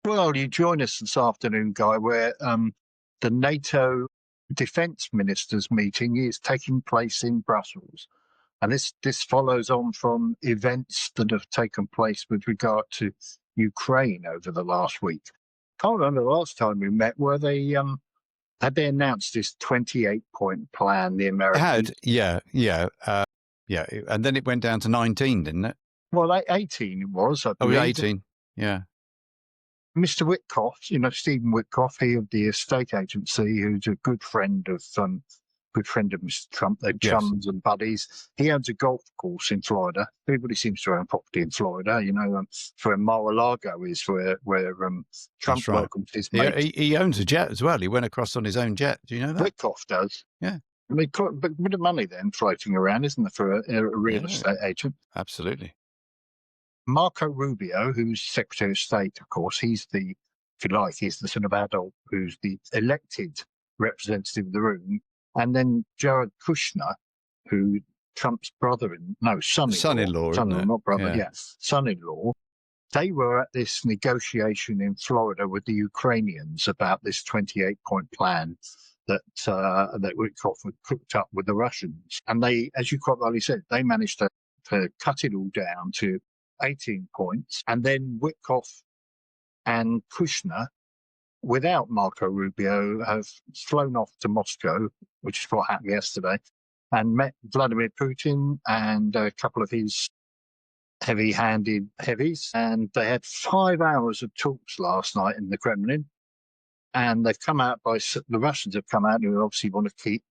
Well, you join us this afternoon, Guy, where the NATO defence ministers meeting is taking place in Brussels. And this follows on from events that have taken place with regard to Ukraine over the last week. Can't remember the last time we met. Were they had they announced this 28-point plan? The Americans yeah, and then it went down to 19, didn't it? Well, 18 it was. I believe. 18. Yeah. Mr. Witkoff, Stephen Witkoff, he of the estate agency, who's a good friend of Mr. Trump. They're chums and buddies. He owns a golf course in Florida. Everybody seems to own property in Florida. Where Mar-a-Lago is, where Trump welcomed his mate. He owns a jet as well. He went across on his own jet. Do you know that? Witkoff does. Yeah. I mean, a bit of money then floating around, isn't there, for a real estate agent? Absolutely. Marco Rubio, who's Secretary of State, of course, he's the sort of adult who's the elected representative of the room. And then Jared Kushner, who Trump's son-in-law, not brother, son-in-law. They were at this negotiation in Florida with the Ukrainians about this 28-point plan that Witkoff had cooked up with the Russians. And they, as you quite rightly said, they managed to cut it all down to 18 points. And then Witkoff and Kushner, without Marco Rubio, have flown off to Moscow, which is what happened yesterday, and met Vladimir Putin and a couple of his heavy-handed heavies. And they had 5 hours of talks last night in the Kremlin. And they've come out the Russians have come out who obviously want to keep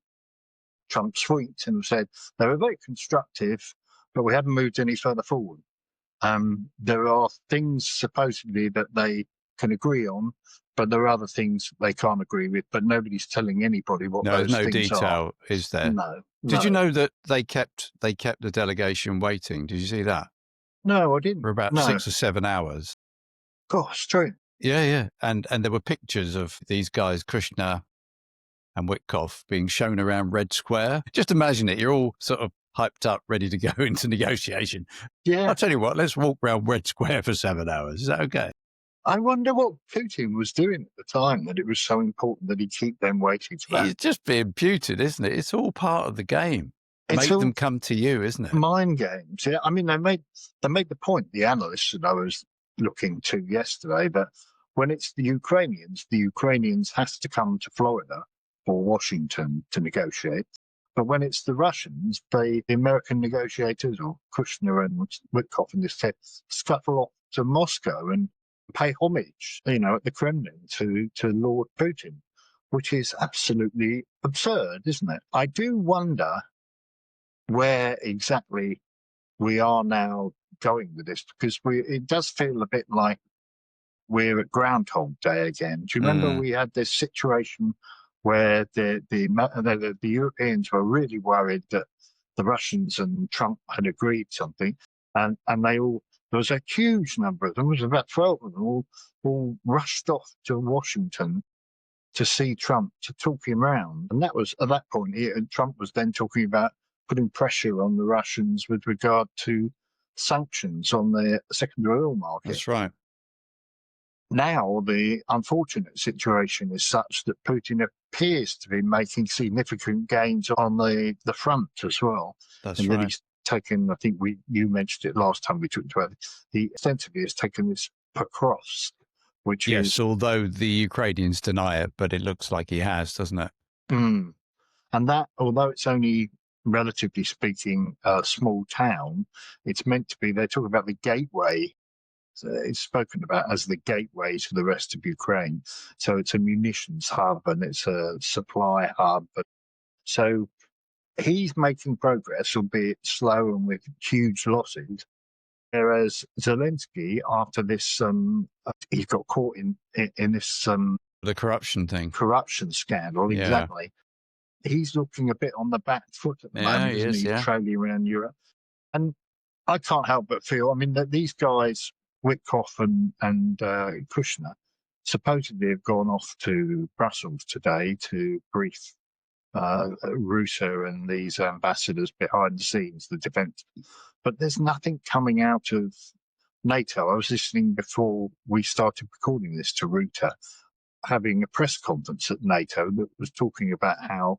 Trump sweet and have said they were very constructive, but we haven't moved any further forward. There are things supposedly that they can agree on, but there are other things they can't agree with, but nobody's telling anybody what those things are. No detail, is there? No. Did you know that they kept the delegation waiting? Did you see that? No, I didn't. For about 6 or 7 hours. Gosh, true. Yeah. And there were pictures of these guys, Kushner and Witkoff, being shown around Red Square. Just imagine it. You're all sort of hyped up, ready to go into negotiation. Yeah. I'll tell you what, let's walk around Red Square for 7 hours. Is that okay? I wonder what Putin was doing at the time, that it was so important that he keep them waiting for that. He's just being Putin, isn't it? It's all part of the game. Make them come to you, isn't it? Mind games. Yeah. I mean, they made the point, the analysts that I was looking to yesterday, that when it's the Ukrainians have to come to Florida or Washington to negotiate. But when it's the Russians, the American negotiators, or Kushner and Witkoff in this case, scuttle off to Moscow and pay homage, at the Kremlin to Lord Putin, which is absolutely absurd, isn't it? I do wonder where exactly we are now going with this, because it does feel a bit like we're at Groundhog Day again. Do you remember we had this situation where the Europeans were really worried that the Russians and Trump had agreed something, and there was a huge number of them, it was about 12 of them, all rushed off to Washington to see Trump, to talk him round. And that was, at that point, Trump was then talking about putting pressure on the Russians with regard to sanctions on their secondary oil market. That's right. Now, the unfortunate situation is such that Putin appears to be making significant gains on the front as well. That's and right. Then he's taken, I think you mentioned it last time we talked about it, he ostensibly has taken this Pokrovsk, which is... Yes, although the Ukrainians deny it, but it looks like he has, doesn't it? And that, although it's only, relatively speaking, a small town, it's meant to be, they're talking about the gateway. So it's spoken about as the gateway to the rest of Ukraine. So it's a munitions hub and it's a supply hub. So he's making progress, albeit slow and with huge losses. Whereas Zelensky, after this, he got caught in this the corruption thing, corruption scandal. Yeah. Exactly. He's looking a bit on the back foot at the moment, isn't he? Trailing around Europe, and I can't help but feel. I mean, that these guys, Witkoff and Kushner, supposedly have gone off to Brussels today to brief Russo and these ambassadors behind the scenes, the defence. But there's nothing coming out of NATO, I was listening before we started recording this to Ruta, having a press conference at NATO that was talking about how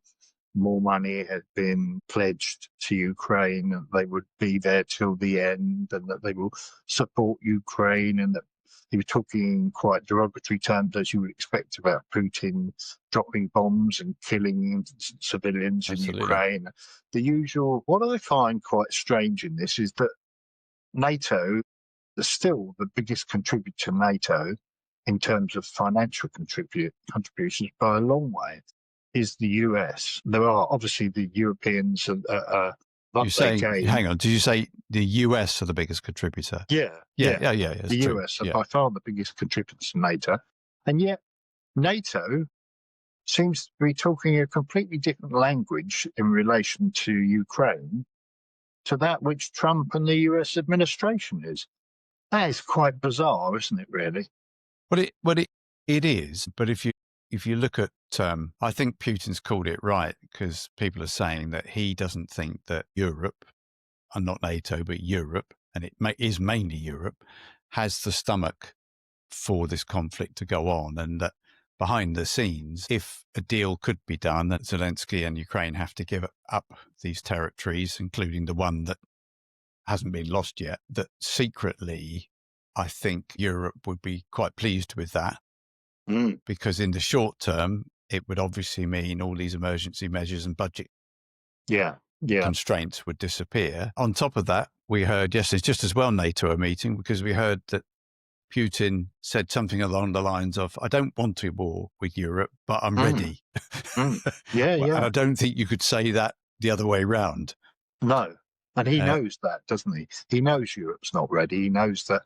more money had been pledged to Ukraine and they would be there till the end and that they will support Ukraine, and that he was talking in quite derogatory terms, as you would expect, about Putin dropping bombs and killing civilians in Ukraine. The usual. What I find quite strange in this is that NATO is still the biggest contributor to NATO in terms of financial contributions by a long way is the US. There are obviously the Europeans. You're saying, hang on, did you say the US are the biggest contributor? Yeah. The US are by far the biggest contributors to NATO. And yet NATO seems to be talking a completely different language in relation to Ukraine to that which Trump and the US administration is. That is quite bizarre, isn't it, really? Well, it is. But if you look at, I think Putin's called it right, because people are saying that he doesn't think that Europe, and not NATO, but Europe, and it is mainly Europe, has the stomach for this conflict to go on, and that behind the scenes, if a deal could be done, that Zelensky and Ukraine have to give up these territories, including the one that hasn't been lost yet, that secretly, I think Europe would be quite pleased with that. Because in the short term, it would obviously mean all these emergency measures and budget constraints would disappear. On top of that, we heard yesterday, just as well NATO are meeting, because we heard that Putin said something along the lines of, I don't want to war with Europe, but I'm ready. And I don't think you could say that the other way round. No. And he knows that, doesn't he? He knows Europe's not ready. He knows that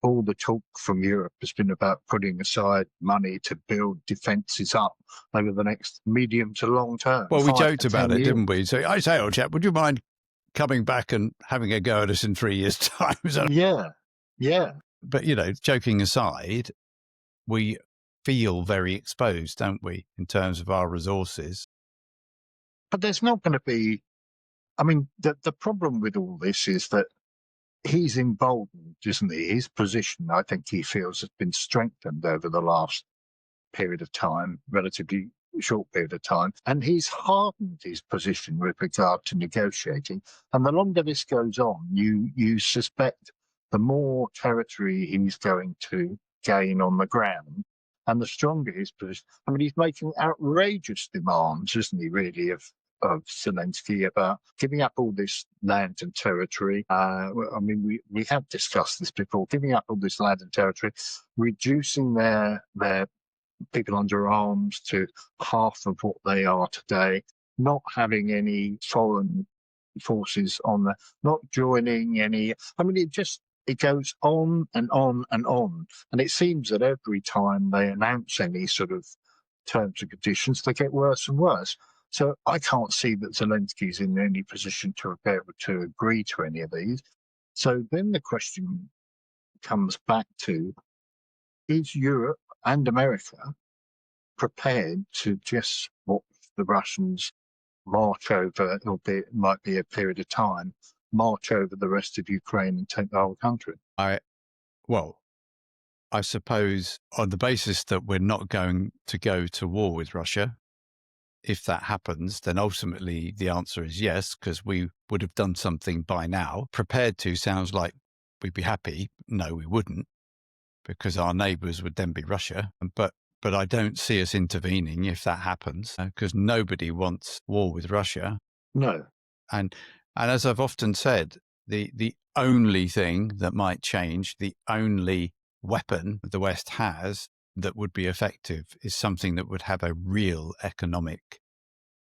all the talk from Europe has been about putting aside money to build defences up over the next medium to long term. Well, we joked about it, didn't we? So I say, old chap, would you mind coming back and having a go at us in 3 years' time? Yeah. But, joking aside, we feel very exposed, don't we, in terms of our resources? But there's not going to be, the problem with all this is that he's emboldened, isn't he? His position, I think he feels, has been strengthened over the last period of time, relatively short period of time, and he's hardened his position with regard to negotiating. And the longer this goes on, you suspect the more territory he's going to gain on the ground, and the stronger his position. He's making outrageous demands, isn't he, really, of Zelensky about giving up all this land and territory. We have discussed this before, giving up all this land and territory, reducing their people under arms to half of what they are today, not having any foreign forces on there, not joining any. It goes on and on and on. And it seems that every time they announce any sort of terms and conditions, they get worse and worse. So I can't see that Zelensky's in any position to be able to agree to any of these. So then the question comes back to, is Europe and America prepared to just watch the Russians march over, albeit it might be a period of time, march over the rest of Ukraine and take the whole country? I suppose on the basis that we're not going to go to war with Russia, if that happens, then ultimately the answer is yes, because we would have done something by now. Prepared to sounds like we'd be happy. No, we wouldn't, because our neighbours would then be Russia. But I don't see us intervening if that happens, because nobody wants war with Russia. No. And as I've often said, the only thing that might change, the only weapon the West has that would be effective is something that would have a real economic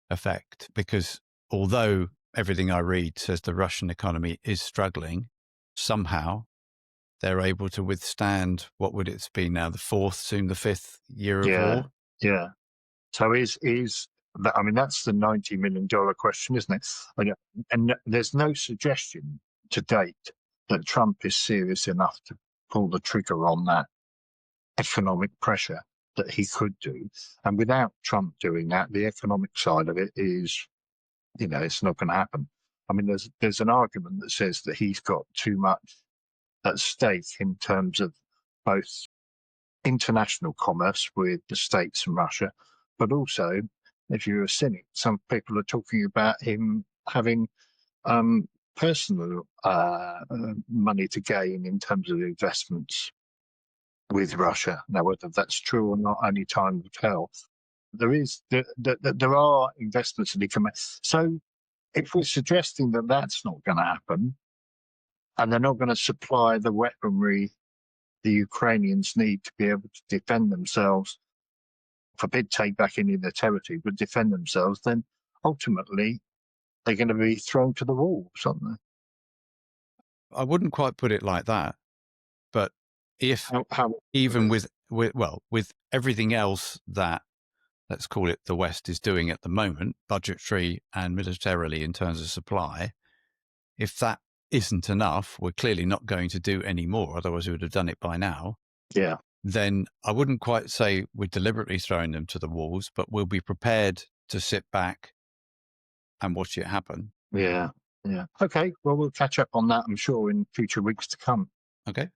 effect. Because although everything I read says the Russian economy is struggling, somehow they're able to withstand, what would it be now, the fourth, soon the fifth year of war? Yeah. So is that, that's the $90 million question, isn't it? And there's no suggestion to date that Trump is serious enough to pull the trigger on that economic pressure that he could do. And without Trump doing that, the economic side of it is, it's not going to happen. There's an argument that says that he's got too much at stake in terms of both international commerce with the States and Russia, but also, if you're a cynic, some people are talking about him having personal money to gain in terms of investments with Russia. Now, whether that's true or not, only time will tell. There are investments that he can make. So, if we're suggesting that that's not going to happen, and they're not going to supply the weaponry the Ukrainians need to be able to defend themselves, forbid take back any of their territory, but defend themselves, then ultimately they're going to be thrown to the wolves, aren't they? I wouldn't quite put it like that, but if even with everything else that, let's call it, the West is doing at the moment, budgetary and militarily in terms of supply, if that isn't enough, we're clearly not going to do any more, otherwise we would have done it by now. Yeah. Then I wouldn't quite say we're deliberately throwing them to the wolves, but we'll be prepared to sit back and watch it happen. Yeah. Yeah. Okay. Well, we'll catch up on that, I'm sure, in future weeks to come. Okay.